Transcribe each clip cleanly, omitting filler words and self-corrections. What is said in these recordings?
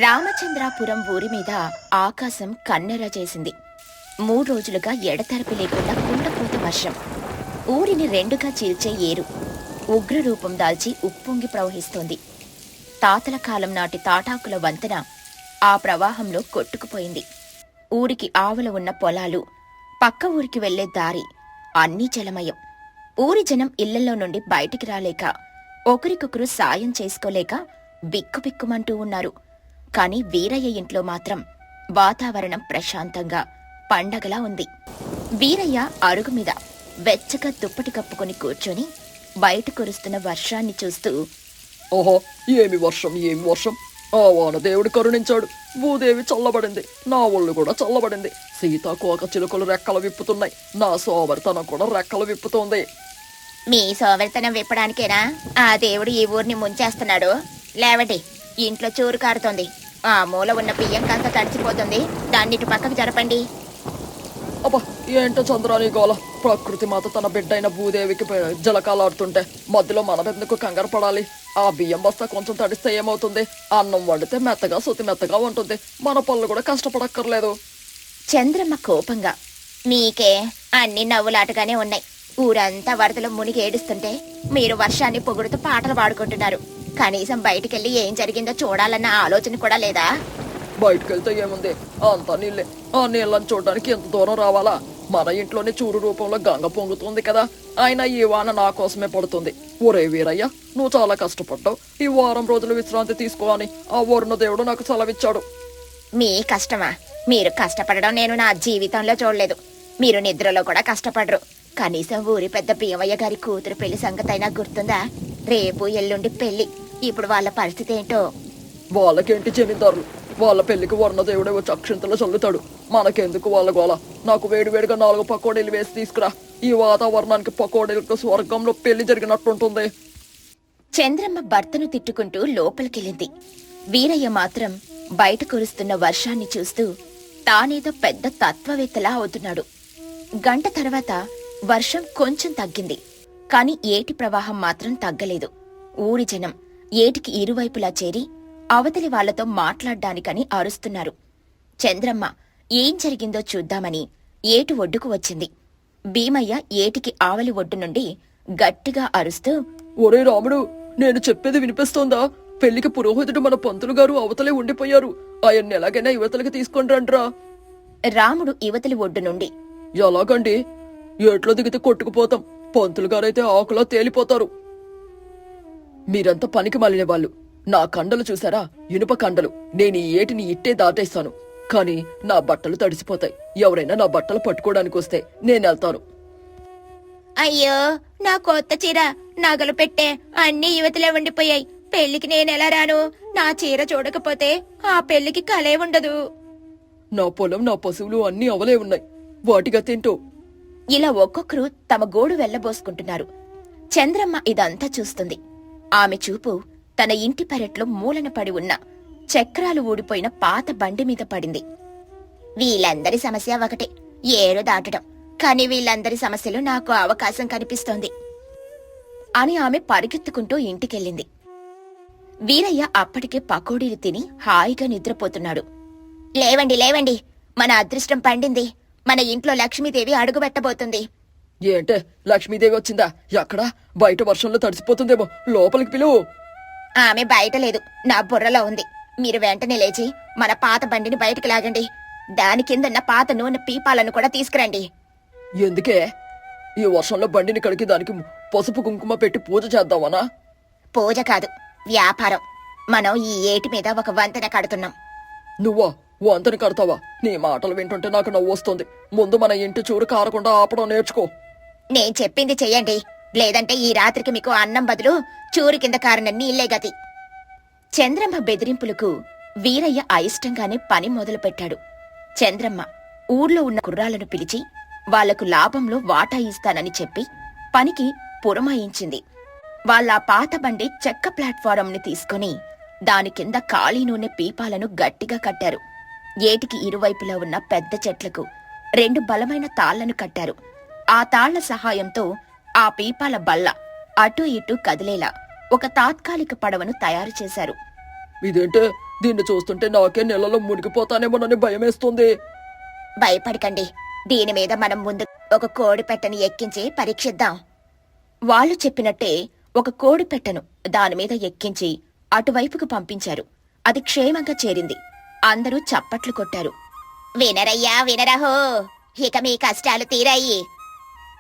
రామచంద్రాపురం ఊరి మీద ఆకాశం కన్నెర చేసింది. 3 రోజులుగా ఎడతెరపి లేకుండా కుండపోత వర్షం. ఊరిని రెండుగా చీల్చే ఏరు ఉగ్రరూపం దాల్చి ఉప్పొంగి ప్రవహిస్తోంది. తాతల కాలం నాటి తాటాకుల వంతెన ఆ ప్రవాహంలో కొట్టుకుపోయింది. ఊరికి ఆవల ఉన్న పొలాలు, పక్క ఊరికి వెళ్లే దారి అన్నీ జలమయం. ఊరి జనం ఇళ్లలో నుండి బయటికి రాలేక, ఒకరికొకరు సాయం చేసుకోలేక బిక్కుబిక్కుమంటూ ఉన్నారు. కాని వీరయ్య ఇంట్లో మాత్రం వాతావరణం ప్రశాంతంగా పండగలా ఉంది. వీరయ్య అరుగు మీద వెచ్చగా దుప్పటి కప్పుకొని కూర్చొని బయట కురుస్తున్న వర్షాన్ని చూస్తూ, ఓహో, ఏమి వర్షం ఏమి వర్షం! ఆ వానదేవుడు కరుణించాడు. భూదేవి చల్లబడింది, నా ఒళ్ళు కూడా చల్లబడింది. సీతాకోక చిలుకలు రెక్కలు విప్పుతున్నాయి, నా సోమరితనం కూడా రెక్కలు విప్పుతోంది. మీ సోమరితనం విప్పడానికేనా ఆ దేవుడు ఈ ఊరిని ముంచేస్తున్నాడు? లేవటి, ఇంట్లో చూరు కారుతోంది. ఆ మూల ఉన్న బియ్యం కాస్త తడిచిపోతుంది, దాన్నిటి పక్కకు జరపండి. అబ్బా, ఏంటో చంద్రాని గోల! ప్రకృతి మాత తన బిడ్డైన భూదేవికి జలకాలాడుతుంటే మధ్యలో మనమెందుకు కంగారు పడాలి? ఆ బియ్యం బస్తా కొంచెం తడిస్తే ఏమవుతుంది? అన్నం వండితే మెత్తగా సుతి మెత్తగా ఉంటుంది. మన పళ్ళు కూడా కష్టపడక్కర్లేదు. చంద్రమ్మ కోపంగా, మీకే అన్ని నవ్వులాటగానే ఉన్నాయి. ఊరంతా వరదలో మునిగి ఏడుస్తుంటే మీరు వర్షాన్ని పొగుడుతూ పాటలు పాడుకుంటున్నారు. కనీసం బయటికెళ్ళి ఏం జరిగిందో చూడాలన్న ఆలోచన కూడా లేదా? బయటకెళ్తే ఏముంది, అంతా నీళ్ళే. ఆ నీళ్ళని చూడడానికి ఎంత దూరం రావాలా? మన ఇంట్లోనే చూరు రూపంలో గంగ పొంగుతుంది కదా. ఆయన ఈ వాన నా కోసమే పడుతుంది. ఒరే వీరయ్య, నువ్వు చాలా కష్టపడ్డావు. ఈ వారం రోజులు విశ్రాంతి తీసుకో అని ఆ వరుణ దేవుడు నాకు సెలవిచ్చాడు. మీ కష్టమా? మీరు కష్టపడడం నేను నా జీవితంలో చూడలేదు. మీరు నిద్రలో కూడా కష్టపడరు. కనీసం ఊరి పెద్ద భీమయ్య గారి కూతురు పెళ్లి సంగతైనా గుర్తుందా? రేపు ఎల్లుండి పెళ్లి. ఇప్పుడు వాళ్ళ పరిస్థితి ఏంటో? వాళ్ళకేంటి జమీందారులు? వాళ్ళ పెళ్లికి వరుణదేవుడే వచ్చి అక్షింతలు చల్లుతాడు. మనకెందుకు వాళ్ళ గోల? నాకు వేడివేడిగా 4 పకోడీలు వేసి తీసుకురా. ఈ వాతావరణానికి పకోడీలకు స్వర్గంలో పెళ్లి జరిగినట్టుంటుంది. చంద్రమ్మ భర్తను తిట్టుకుంటూ లోపలికెళ్ళింది. వీరయ్య మాత్రం బయట కురుస్తున్న వర్షాన్ని చూస్తూ తానేదో పెద్ద తత్వవేత్తలా అవుతున్నాడు. గంట తర్వాత వర్షం కొంచెం తగ్గింది. కాని ఏటి ప్రవాహం మాత్రం తగ్గలేదు. ఊరి జనం ఏటికి ఇరువైపులా చేరి అవతలి వాళ్లతో మాట్లాడ్డానికని అరుస్తున్నారు. చంద్రమ్మ ఏం జరిగిందో చూద్దామని ఏటు ఒడ్డుకు వచ్చింది. భీమయ్య ఏటికి ఆవలి ఒడ్డు నుండి గట్టిగా అరుస్తూ, ఒరే రాముడు, నేను చెప్పేది వినిపిస్తోందా? పెళ్లికి పురోహితుడు మన పంతులు గారు అవతలే ఉండిపోయారు. ఆయన్ని ఎలాగైనా యువతలకి తీసుకొని రండ్రా. రాముడు యువతలి ఒడ్డు నుండి, ఎలాగండి? ఏట్లో దిగితే కొట్టుకుపోతాం. పంతులు గారైతే ఆకులా తేలిపోతారు. మీరంతా పనికి మాలిన వాళ్ళు. నా కండలు చూసారా? ఇనుప కండలు. నేను ఈ ఏటిని ఇట్టే దాటేస్తాను. కాని నా బట్టలు తడిసిపోతాయి. ఎవరైనా నా బట్టలు పట్టుకోవడానికి వస్తే నేనెళ్తాను. అయ్యో, నా కొత్త చీర, నగలు పెట్టే అన్ని యువతలే ఉండిపోయాయి. పెళ్లికి నేనెలా రాను? నా చీర చూడకపోతే ఆ పెళ్లికి కలే ఉండదు. నా పొలం, నా పశువులు అన్నీ అవలే ఉన్నాయి. వాటిగా తింటూ ఇలా ఒక్కొక్కరు తమ గోడు వెళ్లబోసుకుంటున్నారు. చంద్రమ్మ ఇదంతా చూస్తుంది. ఆమె చూపు తన ఇంటి పెరట్లో మూలన పడి ఉన్న చక్రాలు ఊడిపోయిన పాత బండి మీద పడింది. వీళ్ళందరి సమస్య ఒకటే, ఏరు దాటడం. కాని వీళ్ళందరి సమస్యలు నాకు అవకాశం కనిపిస్తోంది అని ఆమె పరిగెత్తుకుంటూ ఇంటికెళ్ళింది. వీరయ్య అప్పటికే పకోడీలు తిని హాయిగా నిద్రపోతున్నాడు. లేవండి లేవండి, మన అదృష్టం పండింది. మన ఇంట్లో లక్ష్మీదేవి అడుగుపెట్టబోతుంది. ఏంటే, లక్ష్మీదేవి వచ్చిందా? ఎక్కడా? బయట వర్షంలో తడిసిపోతుందేమో, లోపలికి పిలువు. ఆమె బయట లేదు, నా బుర్రలో ఉంది. మీరు వెంటనే లేచి మన పాత బండిని బయటికి లాగండి. దాని కిందన్న పాత నూనె పీపాలను కూడా తీసుకురండి. ఎందుకే? ఈ వర్షంలో బండిని కడిగి దానికి పసుపు కుంకుమ పెట్టి పూజ చేద్దామనా? పూజ కాదు, వ్యాపారం. మనం ఈ ఏటి మీద ఒక వంతెన కడుతున్నాం. నువ్వా వంతెన కడతావా? నీ మాటలు వింటుంటే నాకు నవ్వు వస్తుంది. ముందు మన ఇంటి చూరు కారకుండా ఆపడం నేర్చుకో. నేను చెప్పింది చెయ్యండి, లేదంటే ఈ రాత్రికి మీకు అన్నం బదులు చూరు కింద కారిన నీళ్లే గతి. చంద్రమ్మ బెదిరింపులకు వీరయ్య అయిష్టంగానే పని మొదలుపెట్టాడు. చంద్రమ్మ ఊర్లో ఉన్న కుర్రాలను పిలిచి వాళ్లకు లాభంలో వాటా ఇస్తానని చెప్పి పనికి పురమాయించింది. వాళ్ళ పాత బండి చెక్క ప్లాట్ఫారంని తీసుకుని దాని కింద ఖాళీ నూనె పీపాలను గట్టిగా కట్టారు. ఏటికి ఇరువైపులా ఉన్న పెద్ద చెట్లకు 2 బలమైన తాళ్లను కట్టారు. ఆ తాళ్ల సహాయంతో ఆ పీపాల బల్ల అటూ ఇటూ కదిలేలా ఒక తాత్కాలిక పడవను తయారు చేశారు. ఇదేంటే, దీన్ని చూస్తుంటే నాకే నెలలో మునిగిపోతానేమోనని భయమేస్తుంది. భయపడకండి, దీని మీద మనం ముందు ఒక కోడి పెట్టని ఎక్కించి పరీక్షిద్దాం. వాళ్ళు చెప్పినట్టే ఒక కోడి పెట్టను దానిమీద ఎక్కించి అటువైపుకు పంపించారు. అది క్షేమంగా చేరింది. అందరూ చప్పట్లు కొట్టారు. వినరయ్యా వినరహో, ఇక మీ కష్టాలు తీరాయి.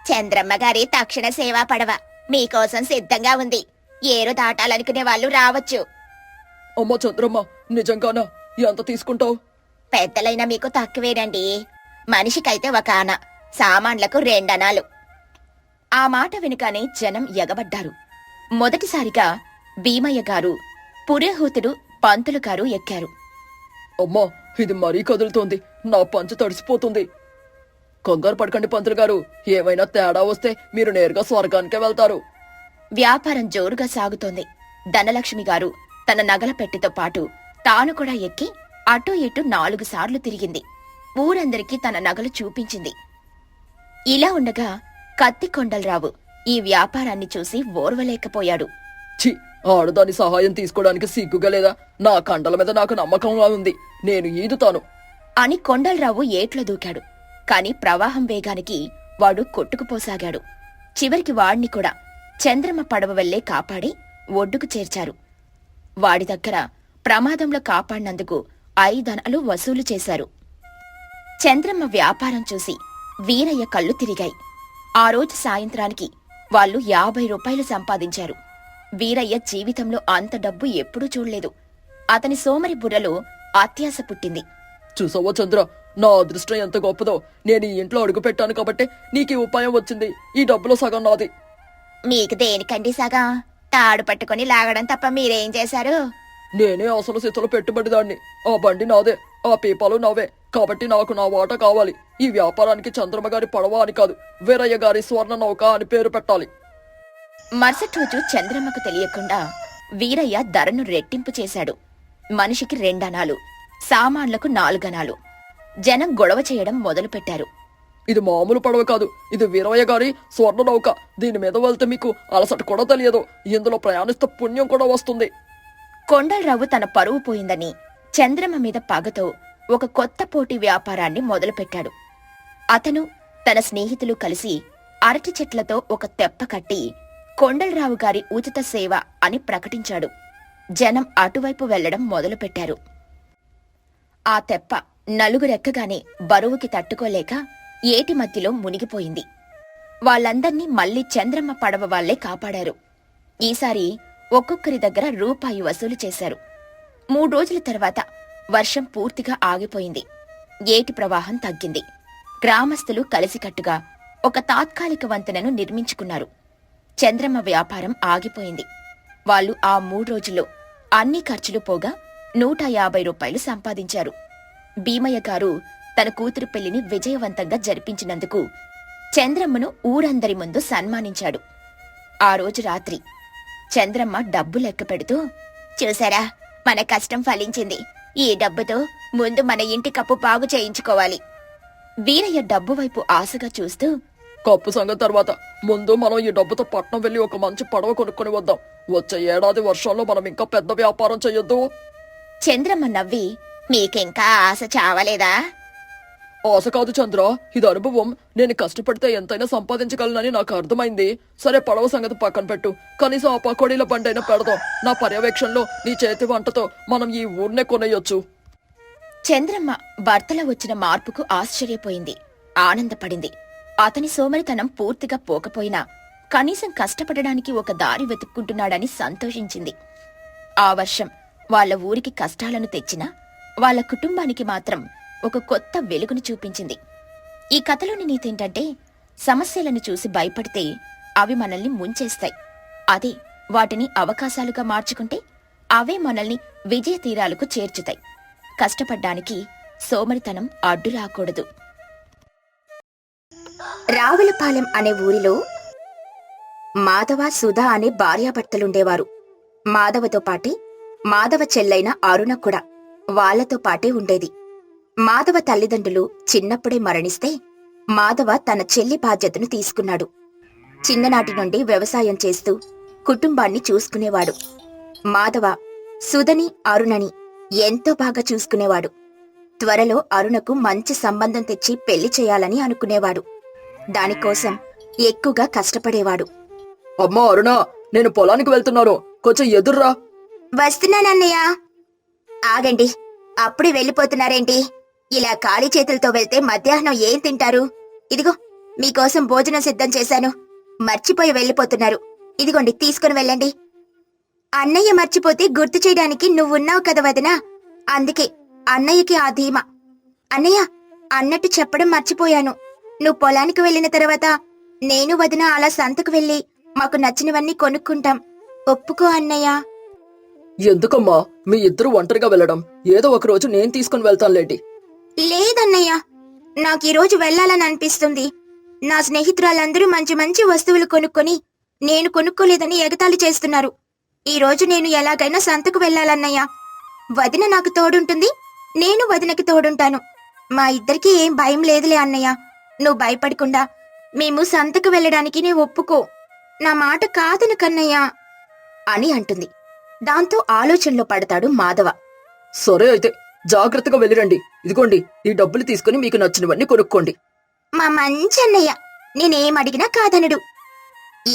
చంద్రమ్మ గారి తక్షణ సేవా పడవ మీకోసం సిద్ధంగా ఉంది. ఏరు దాటాలనుకునే వాళ్ళు రావచ్చు. అమ్మా చంద్రమ్మ, నిజంగానా? ఎంత తీసుకుంటావు? పెద్దలైన మీకు తక్కువేనండి. మనిషికైతే ఒక ఆన, సామాన్లకు 2 అనాలు. ఆ మాట వెనుకనే జనం ఎగబడ్డారు. మొదటిసారిగా భీమయ్య గారు, పురోహితుడు పంతులు గారు ఎక్కారు. అమ్మా, ఇది మరీ కదులుతోంది. నా పంచ తడిసిపోతుంది. కంగారు పడకండి పంతులు గారు, ఏమైనా తేడా వస్తే మీరు నేరుగా స్వర్గానికే వెళ్తారు. వ్యాపారం జోరుగా సాగుతోంది. ధనలక్ష్మి గారు తన నగల పెట్టెతో పాటు తాను కూడా ఎక్కి అటూ ఇటూ 4 సార్లు తిరిగింది. ఊరందరికీ తన నగలు చూపించింది. ఇలా ఉండగా కత్తికొండలరావు ఈ వ్యాపారాన్ని చూసి ఓర్వలేకపోయాడు. ఛీ, ఆడదాని సహాయం తీసుకోవడానికి సిగ్గుగా లేదా? నా కండల మీద నాకు నమ్మకంగా ఉంది. నేను ఈదుతాను అని కొండలరావు ఏట్లో దూకాడు. కాని ప్రవాహం వేగానికి వాడు కొట్టుకుపోసాగాడు. చివరికి వాణ్ణి కూడా చంద్రమ్మ పడవ వెళ్లే కాపాడి ఒడ్డుకు చేర్చారు. వాడి దగ్గర ప్రమాదంలో కాపాడినందుకు 5 అనాలు వసూలు చేశారు. చంద్రమ్మ వ్యాపారం చూసి వీరయ్య కళ్ళు తిరిగాయి. ఆ రోజు సాయంత్రానికి వాళ్ళు 50 రూపాయలు సంపాదించారు. వీరయ్య జీవితంలో అంత డబ్బు ఎప్పుడూ చూడలేదు. అతని సోమరి బుర్రలో అత్యాశ పుట్టింది. చూసావో చంద్ర, నా అదృష్టం ఎంత గొప్పదో. నేను ఈ ఇంట్లో అడుగు పెట్టాను కాబట్టి నీకు ఈ ఉపాయం వచ్చింది. ఈ డబ్బులో సగం నాది. మీకు దేనికండి సగం? తాడు పట్టుకుని లాగడం తప్ప మీరేం చేశారు? నేనే అసలు సిద్ధలు పెట్టుబడిదాన్ని. ఆ బండి నాదే, ఆ పీపాలు నావే. కాబట్టి నాకు నా వాటా కావాలి. ఈ వ్యాపారానికి చంద్రమ్మ గారి పడవ అని కాదు, వీరయ్య గారి స్వర్ణ నౌక అని పేరు పెట్టాలి. మరుసటి రోజు చంద్రమ్మకు తెలియకుండా వీరయ్య ధరను రెట్టింపు చేశాడు. మనిషికి 2 అనాలు, సామాన్లకు 4 అనాలు. జనం గొడవ చేయడం మొదలుపెట్టారు. ఇది మామూలు పడవ కాదు, ఇది వీరయ్య గారి స్వర్ణ నౌక. దీని మీద వెళ్తే మీకు అలసట కూడా తెలియదు. ఇందులో ప్రయాణిస్తే పుణ్యం కూడా వస్తుంది. కొండలరావు తన పరువు పోయిందని చంద్రమ్మ మీద పగతో ఒక కొత్త పోటీ వ్యాపారాన్ని మొదలుపెట్టాడు. అతను తన స్నేహితులు కలిసి అరటి చెట్లతో ఒక తెప్ప కట్టి కొండలరావు గారి ఉచిత సేవ అని ప్రకటించాడు. జనం అటువైపు వెళ్లడం మొదలుపెట్టారు. ఆ తెప్ప నలుగురెక్కగానే బరువుకి తట్టుకోలేక ఏటి మధ్యలో మునిగిపోయింది. వాళ్ళందర్నీ మళ్లీ చంద్రమ్మ పడవ వాళ్లే కాపాడారు. ఈసారి ఒక్కొక్కరి దగ్గర రూపాయి వసూలు చేశారు. 3 రోజుల తర్వాత వర్షం పూర్తిగా ఆగిపోయింది. ఏటి ప్రవాహం తగ్గింది. గ్రామస్తులు కలిసికట్టుగా ఒక తాత్కాలిక వంతెనను నిర్మించుకున్నారు. చంద్రమ్మ వ్యాపారం ఆగిపోయింది. వాళ్ళు ఆ 3 రోజుల్లో అన్ని ఖర్చులు పోగా 150 రూపాయలు సంపాదించారు. భీమయ్య గారు తన కూతురు పెళ్లిని విజయవంతంగా జరిపించినందుకు చంద్రమ్మను ఊరందరి ముందు సన్మానించాడు. ఆ రోజు రాత్రి చంద్రమ్మ డబ్బు లెక్క పెడుతూ, చూసారా, మన కష్టం ఫలించింది. ఈ డబ్బుతో ముందు మన ఇంటి కప్పు బాగు చేయించుకోవాలి. వీరయ్య డబ్బు వైపు ఆశగా చూస్తూ, కప్పు సంగతి తర్వాత ముందు మనం ఈ డబ్బుతో పట్నం వెళ్లి ఒక మంచి పడవ కొనుక్కొని వద్దాం. వచ్చే ఏడాది వర్షంలో మనం ఇంకా పెద్ద వ్యాపారం చెయ్యొద్దు. చంద్రమ్మ నవ్వి, మీకింకా ఆశ చావలేదా? ఆశ కాదు చంద్ర, ఇది అనుభవం. నేను కష్టపడితే ఎంతైనా సంపాదించగలనని నాకు అర్థమైంది. సరే, పడవ సంగతి పక్కన పెట్టు. కనీసం ఆ పకోడీల బండైనా పెడదాం. నా పర్యవేక్షణలో నీ చేతి వంటతో మనం ఈ ఊర్నే కొనేయొచ్చు. చంద్రమ్మ భర్తలో వచ్చిన మార్పుకు ఆశ్చర్యపోయింది, ఆనందపడింది. అతని సోమరితనం పూర్తిగా పోకపోయినా కనీసం కష్టపడడానికి ఒక దారి వెతుక్కుంటున్నాడని సంతోషించింది. ఆ వర్షం వాళ్ల ఊరికి కష్టాలను తెచ్చినా వాళ్ల కుటుంబానికి మాత్రం ఒక కొత్త వెలుగును చూపించింది. ఈ కథలోని నీతేంటంటే, సమస్యలను చూసి భయపడితే అవి మనల్ని ముంచేస్తాయి. అదే వాటిని అవకాశాలుగా మార్చుకుంటే అవే మనల్ని విజయ తీరాలకు చేర్చుతాయి. కష్టపడ్డానికి సోమరితనం అడ్డు రాకూడదు. రావులపాలెం అనే ఊరిలో మాధవ, సుధా అనే భార్యాభర్తలుండేవారు. మాధవతో పాటే మాధవ చెల్లైన అరుణ కూడా వాళ్లతో పాటే ఉండేది. మాధవ తల్లిదండ్రులు చిన్నప్పుడే మరణిస్తే మాధవ తన చెల్లి బాధ్యతను తీసుకున్నాడు. చిన్ననాటి నుండి వ్యవసాయం చేస్తూ కుటుంబాన్ని చూసుకునేవాడు. మాధవ సుధని, అరుణని ఎంతో బాగా చూసుకునేవాడు. త్వరలో అరుణకు మంచి సంబంధం తెచ్చి పెళ్లి చేయాలని అనుకునేవాడు. దానికోసం ఎక్కువగా కష్టపడేవాడు. అమ్మా అరుణ, నేను పొలానికి వెళ్తున్నాను, కొంచెం ఎదుర్రా. వస్తున్నానన్నయ్య. ఆగండి, అప్పుడే వెళ్ళిపోతున్నారేంటి? ఇలా ఖాళీ చేతులతో వెళ్తే మధ్యాహ్నం ఏం తింటారు? ఇదిగో మీకోసం భోజనం సిద్ధం చేశాను. మర్చిపోయి వెళ్ళిపోతున్నారు. ఇదిగోండి, తీసుకుని వెళ్ళండి. అన్నయ్య మర్చిపోతే గుర్తు చేయడానికి నువ్వున్నావు కదా వదినా, అందుకే అన్నయ్యకి ఆ ధీమా. అన్నయ్య, అన్నట్టు చెప్పడం మర్చిపోయాను. నువ్వు పొలానికి వెళ్ళిన తర్వాత నేను వదిన అలా సంతకు వెళ్ళి మాకు నచ్చినవన్నీ కొనుక్కుంటాం. ఒప్పుకో అన్నయ్య. ఎందుకమ్మా మీ ఇద్దరు ఒంటరిగా వెళ్ళడం? ఏదో ఒక రోజు నేను తీసుకుని వెళ్తానులేండి. లేదన్నయ్య, నాకీరోజు వెళ్లాలని అనిపిస్తుంది. నా స్నేహితురాలందరూ మంచి మంచి వస్తువులు కొనుక్కొని నేను కొనుక్కోలేదని ఎగతాళి చేస్తున్నారు. ఈ రోజు నేను ఎలాగైనా సంతకు వెళ్లాలన్నయ్య. వదిన నాకు తోడుంటుంది, నేను వదినకి తోడుంటాను. మా ఇద్దరికీ ఏం భయం లేదులే అన్నయ్య. నువ్వు భయపడకుండా మేము సంతకు వెళ్ళడానికి నీ ఒప్పుకో. నా మాట కాదను కన్నయ్య అని అంటుంది. దాంతో ఆలోచనలో పడతాడు మాధవ. సరే అయితే జాగ్రత్తగా వెళ్ళిరండి. ఇదిగోండి, ఈ డబ్బులు తీసుకుని మీకు నచ్చినవన్నీ కొనుక్కోండి. మా మంచి అన్నయ్య నేనేం అడిగినా కాదనడు.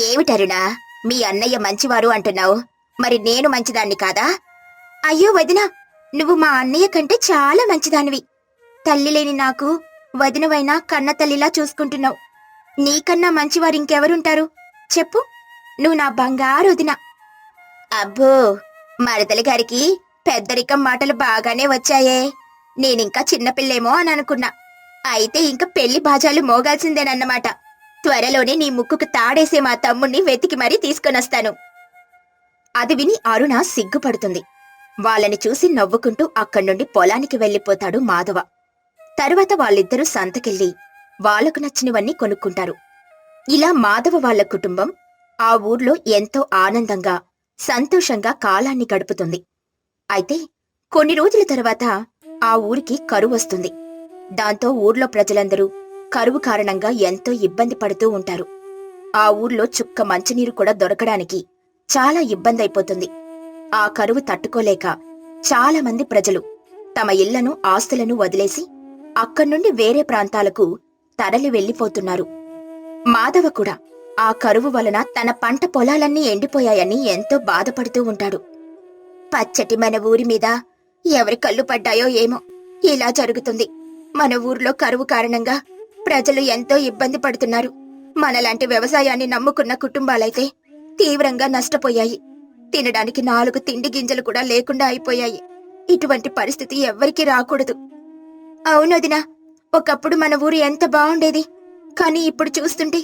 ఏమిటరుణా, మీ అన్నయ్య మంచివారు అంటున్నావు, మరి నేను మంచిదాన్ని కాదా? అయ్యో వదినా, నువ్వు మా అన్నయ్య కంటే చాలా మంచిదానివి. తల్లి లేని నాకు వదినవైనా కన్న తల్లిలా చూసుకుంటున్నావు. నీకన్నా మంచివారు ఇంకెవరుంటారు చెప్పు? నువ్వు నా బంగారు వదిన. అబ్బో, మరదలి గారికి పెద్దరికం మాటలు బాగానే వచ్చాయే. నేనింకా చిన్నపిల్లేమో అని అనుకున్నా. అయితే ఇంక పెళ్లి బాజాలు మోగాల్సిందేనన్నమాట. త్వరలోనే నీ ముక్కుకు తాడేసే మా తమ్ముణ్ణి వెతికి మరీ తీసుకొనొస్తాను. అది విని అరుణ సిగ్గుపడుతుంది. వాళ్ళని చూసి నవ్వుకుంటూ అక్కడ్నుండి పొలానికి వెళ్ళిపోతాడు మాధవ. తరువాత వాళ్ళిద్దరూ సంతకెళ్ళి వాళ్లకు నచ్చినవన్నీ కొనుక్కుంటారు. ఇలా మాధవ వాళ్ల కుటుంబం ఆ ఊర్లో ఎంతో ఆనందంగా సంతోషంగా కాలాన్ని గడుపుతుంది. అయితే కొన్ని రోజుల తర్వాత ఆ ఊరికి కరువు వస్తుంది. దాంతో ఊర్లో ప్రజలందరూ కరువు కారణంగా ఎంతో ఇబ్బంది పడుతూ ఉంటారు. ఆ ఊర్లో చుక్క మంచినీరు కూడా దొరకడానికి చాలా ఇబ్బందైపోతుంది. ఆ కరువు తట్టుకోలేక చాలా మంది ప్రజలు తమ ఇళ్లను ఆస్తులను వదిలేసి అక్కడ్నుండి వేరే ప్రాంతాలకు తరలి వెళ్లిపోతున్నారు. మాధవ కూడా ఆ కరువు వలన తన పంట పొలాలన్నీ ఎండిపోయాయని ఎంతో బాధపడుతూ ఉంటాడు. పచ్చటి మన ఊరి మీద ఎవరి కళ్ళు పడ్డాయో ఏమో ఇలా జరుగుతుంది. మన ఊర్లో కరువు కారణంగా ప్రజలు ఎంతో ఇబ్బంది పడుతున్నారు. మనలాంటి వ్యవసాయాన్ని నమ్ముకున్న కుటుంబాలైతే తీవ్రంగా నష్టపోయాయి. తినడానికి 4 తిండి గింజలు కూడా లేకుండా అయిపోయాయి. ఇటువంటి పరిస్థితి ఎవ్వరికీ రాకూడదు. అవునొదినా, ఒకప్పుడు మన ఊరు ఎంత బావుండేది. కానీ ఇప్పుడు చూస్తుంటే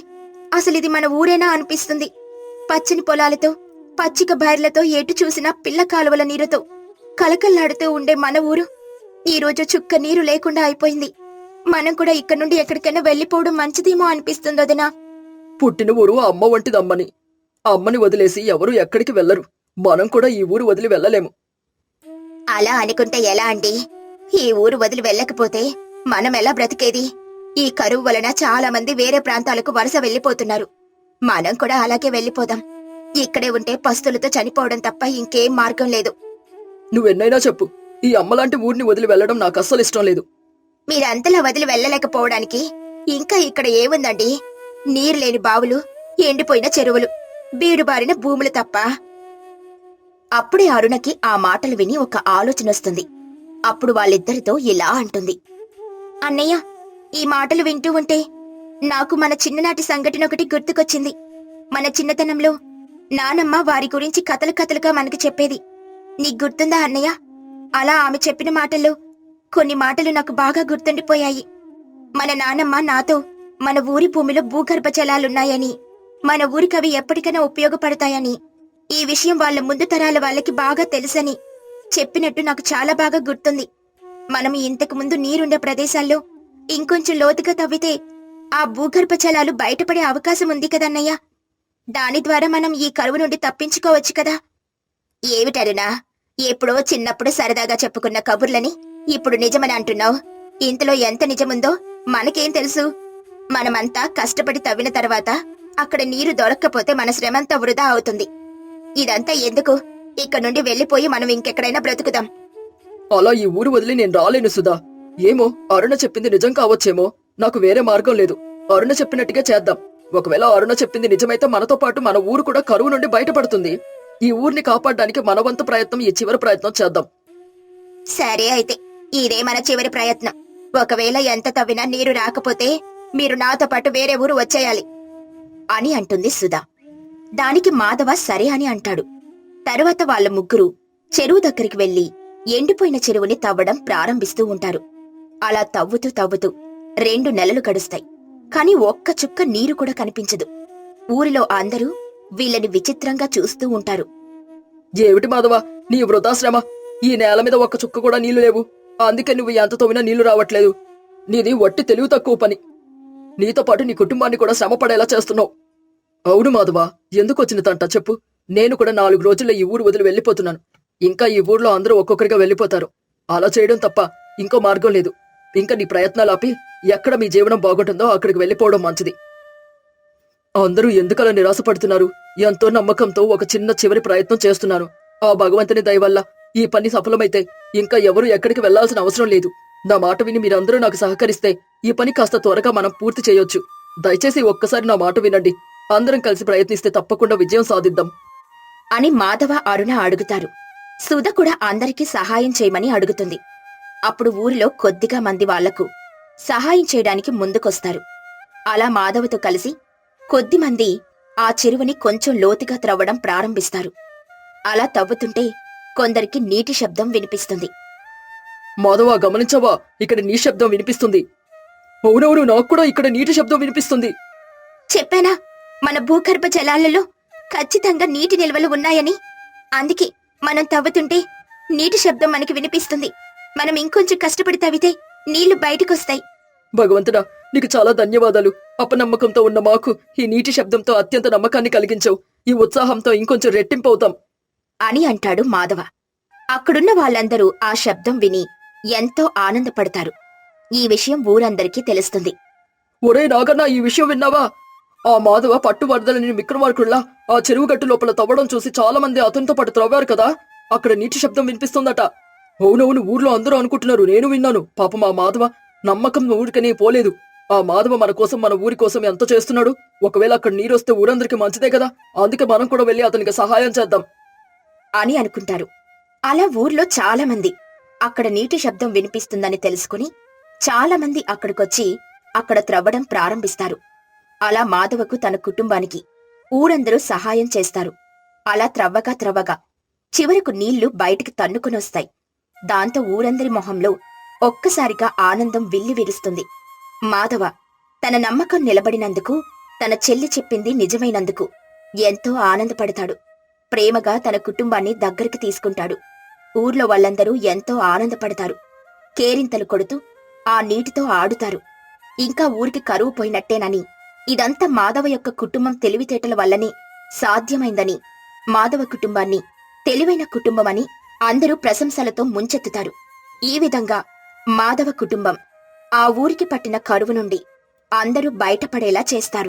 అసలిది మన ఊరేనా అనిపిస్తుంది. పచ్చని పొలాలతో, పచ్చిక బైర్లతో, ఎటు చూసినా పిల్ల కాలువల నీరుతో కలకల్లాడుతూ ఉండే మన ఊరు ఈరోజు చుక్క నీరు లేకుండా అయిపోయింది. మనం కూడా ఇక్కడి నుండి ఎక్కడికైనా వెళ్లిపోవడం మంచిదేమో అనిపిస్తుంది వదినా. పుట్టిన ఊరు అమ్మ వంటిదమ్మని. అమ్మని వదిలేసి ఎవరూ ఎక్కడికి వెళ్లరు. మనం కూడా ఈ ఊరు వదిలి వెళ్ళలేము. అలా అనుకుంటే ఎలా అండి? ఈ ఊరు వదిలి వెళ్ళకపోతే మనం ఎలా బ్రతికేది? ఈ కరువు వలన చాలా మంది వేరే ప్రాంతాలకు వలస వెళ్లిపోతున్నారు. మనం కూడా అలాగే వెళ్లిపోదాం. ఇక్కడే ఉంటే పస్తులతో చనిపోవడం తప్ప ఇంకేం మార్గం లేదు. నువ్వెన్నైనా చెప్పు, ఈ అమ్మలాంటి ఊరిని వదిలి వెళ్లడం నాకు అస్సలు ఇష్టం లేదు. మీరంతలా వదిలి వెళ్ళలేకపోవడానికి ఇంకా ఇక్కడ ఏముందండి? నీరు లేని బావులు, ఎండిపోయిన చెరువులు, బీడుబారిన భూములు తప్ప. అప్పుడే అరుణకి ఆ మాటలు విని ఒక ఆలోచనొస్తుంది. అప్పుడు వాళ్ళిద్దరితో ఇలా అంటుంది. అన్నయ్య, ఈ మాటలు వింటూ ఉంటే నాకు మన చిన్ననాటి సంఘటన ఒకటి గుర్తుకొచ్చింది. మన చిన్నతనంలో నానమ్మ వారి గురించి కథలు కథలుగా మనకి చెప్పేది. నీకు గుర్తుందా అన్నయ్య? అలా ఆమె చెప్పిన మాటల్లో కొన్ని మాటలు నాకు బాగా గుర్తుండిపోయాయి. మన నానమ్మ నాతో మన ఊరి భూమిలో భూగర్భ జలాలున్నాయని, మన ఊరికవి ఎప్పటికైనా ఉపయోగపడతాయని, ఈ విషయం వాళ్ళ ముందు తరాల వాళ్ళకి బాగా తెలుసని చెప్పినట్టు నాకు చాలా బాగా గుర్తుంది. మనం ఇంతకు ముందు నీరుండే ప్రదేశాల్లో ఇంకొంచెం లోతుగా తవ్వితే ఆ భూగర్భ జలాలు బయటపడే అవకాశం ఉంది కదన్నయ్య. దాని ద్వారా మనం ఈ కరువు నుండి తప్పించుకోవచ్చు కదా. ఏమిటరునా, ఎప్పుడో చిన్నప్పుడు సరదాగా చెప్పుకున్న కబుర్లని ఇప్పుడు నిజమని అంటున్నావు? ఇంతలో ఎంత నిజముందో మనకేం తెలుసు? మనమంతా కష్టపడి తవ్విన తర్వాత అక్కడ నీరు దొరక్కపోతే మన శ్రమంతా వృధా అవుతుంది. ఇదంతా ఎందుకు? ఇక్కడ నుండి వెళ్లిపోయి మనం ఇంకెక్కడైనా బ్రతుకుదాం. అలా ఈ ఊరు వదిలి నేను రాలేను సుధా. ఏమో, అరుణ చెప్పింది నిజం కావచ్చేమో. నాకు వేరే మార్గం లేదు. అరుణ చెప్పినట్టుగా చేద్దాం. ఒకవేళ అరుణ చెప్పింది నిజమైతే మనతో పాటు మన ఊరు కూడా కరువు నుండి బయటపడుతుంది. ఈ ఊరిని కాపాడడానికి మన వంతు ప్రయత్నం, ఈ చివరి ప్రయత్నం చేద్దాం. సరే అయితే ఇదే మన చివరి ప్రయత్నం. ఒకవేళ ఎంత తవ్వినా నీరు రాకపోతే మీరు నాతో పాటు వేరే ఊరు వచ్చేయాలి అని అంటుంది సుధా. దానికి మాధవ సరే అని అంటాడు. తరువాత వాళ్ళ ముగ్గురు చెరువు దగ్గరికి వెళ్లి ఎండిపోయిన చెరువుని తవ్వడం ప్రారంభిస్తూ ఉంటారు. అలా తవ్వుతూ తవ్వుతూ 2 నెలలు గడుస్తాయి. కాని ఒక్క చుక్క నీరు కూడా కనిపించదు. ఊరిలో అందరూ వీళ్ళని విచిత్రంగా చూస్తూ ఉంటారు. ఏమిటి మాధవ, నీ వృధాశ్రమ? ఈ నేల మీద ఒక్క చుక్క కూడా నీళ్లు లేవు. అందుకే నువ్వు ఎంత తవ్వినా నీళ్లు రావట్లేదు. నీది వట్టి తెలివి తక్కువ పని. నీతో పాటు నీ కుటుంబాన్ని కూడా శ్రమ పడేలా చేస్తున్నావు. అవును మాధవ, ఎందుకు వచ్చిన తంట చెప్పు. నేను కూడా 4 రోజుల్లో ఈ ఊరు వదిలి వెళ్లిపోతున్నాను. ఇంకా ఈ ఊర్లో అందరూ ఒక్కొక్కరిగా వెళ్లిపోతారు. అలా చేయడం తప్ప ఇంకో మార్గం లేదు. ఇంకా నీ ప్రయత్నాలు ఆపి ఎక్కడ మీ జీవనం బాగుంటుందో అక్కడికి వెళ్లిపోవడం మంచిది. అందరూ ఎందుకలా నిరాశపడుతున్నారు? ఎంతో నమ్మకంతో ఒక చిన్న చివరి ప్రయత్నం చేస్తున్నాను. ఆ భగవంతుని దయ వల్ల ఈ పని సఫలమైతే ఇంకా ఎవరూ ఎక్కడికి వెళ్లాల్సిన అవసరం లేదు. నా మాట విని మీరందరూ నాకు సహకరిస్తే ఈ పని కాస్త త్వరగా మనం పూర్తి చేయొచ్చు. దయచేసి ఒక్కసారి నా మాట వినండి. అందరం కలిసి ప్రయత్నిస్తే తప్పకుండా విజయం సాధిద్దాం అని మాధవ, అరుణ అడుగుతారు. సుధ కూడా అందరికీ సహాయం చేయమని అడుగుతుంది. అప్పుడు ఊరిలో కొద్దిగా మంది వాళ్లకు సహాయం చేయడానికి ముందుకొస్తారు. అలా మాధవతో కలిసి కొద్దిమంది ఆ చెరువుని కొంచెం లోతుగా త్రవ్వడం ప్రారంభిస్తారు. అలా తవ్వుతుంటే కొందరికి నీటి శబ్దం వినిపిస్తుంది. మాధవ, గమనించవా? ఇక్కడ నీ శబ్దం వినిపిస్తుంది. అవునవును, నాకు కూడా ఇక్కడ నీటి శబ్దం వినిపిస్తుంది. చెప్పానా మన భూగర్భ జలాలలో ఖచ్చితంగా నీటి నిల్వలు ఉన్నాయని. అందుకే మనం తవ్వుతుంటే నీటి శబ్దం మనకి వినిపిస్తుంది. మనం ఇంకొంచెం కష్టపడి తవ్వితే నీళ్లు బయటకొస్తాయి. భగవంతుడా, నీకు చాలా ధన్యవాదాలు. అపనమ్మకంతో ఉన్న మాకు ఈ నీటి శబ్దంతో అత్యంత నమ్మకాన్ని కలిగించావు. ఈ ఉత్సాహంతో ఇంకొంచెం రెట్టింపవుతాం అని అంటాడు మాధవ. అక్కడున్న వాళ్ళందరూ ఆ శబ్దం విని ఎంతో ఆనందపడతారు. ఈ విషయం ఊరందరికీ తెలుస్తుంది. ఒరే నాగన్న, ఈ విషయం విన్నావా? ఆ మాధవ పట్టువరదలని విక్రమార్కుల్లా ఆ చెరువు గట్టు లోపల తవ్వడం చూసి చాలా మంది అతనితో పాటు త్రవ్వారు కదా. అక్కడ నీటి శబ్దం వినిపిస్తుందట. అవునవును, ఊర్లో అందరూ అనుకుంటున్నారు. నేను విన్నాను. పాపం ఆ మాధవ నమ్మకం ఊరికనే పోలేదు. ఆ మాధవ మన కోసం, మన ఊరి కోసం ఎంత చేస్తున్నాడు. ఒకవేళ అక్కడ నీరొస్తే ఊరందరికీ మంచిదే కదా. అందుకే మనం కూడా వెళ్లి అతనికి సహాయం చేద్దాం అని అనుకుంటారు. అలా ఊర్లో చాలా మంది అక్కడ నీటి శబ్దం వినిపిస్తుందని తెలుసుకుని చాలా మంది అక్కడికొచ్చి అక్కడ త్రవ్వడం ప్రారంభిస్తారు. అలా మాధవకు, తన కుటుంబానికి ఊరందరూ సహాయం చేస్తారు. అలా త్రవ్వగా త్రవ్వగా చివరకు నీళ్లు బయటికి తన్నుకునొస్తాయి. దాంతో ఊరందరి మొహంలో ఒక్కసారిగా ఆనందం విల్లివిరుస్తుంది. మాధవ తన నమ్మకం నిలబడినందుకు, తన చెల్లి చెప్పింది నిజమైనందుకు ఎంతో ఆనందపడతాడు. ప్రేమగా తన కుటుంబాన్ని దగ్గరికి తీసుకుంటాడు. ఊర్లో వాళ్ళందరూ ఎంతో ఆనందపడతారు. కేరింతలు కొడుతూ ఆ నీటితో ఆడుతారు. ఇంకా ఊరికి కరువు పోయినట్టేనని, ఇదంతా మాధవ యొక్క కుటుంబం తెలివితేటల వల్లనే సాధ్యమైందని, మాధవ కుటుంబాన్ని తెలివైన కుటుంబమని అందరూ ప్రశంసలతో ముంచెత్తుతారు. ఈ విధంగా మాధవ కుటుంబం ఆ ఊరికి పట్టిన కరువు నుండి అందరూ బయటపడేలా చేస్తారు.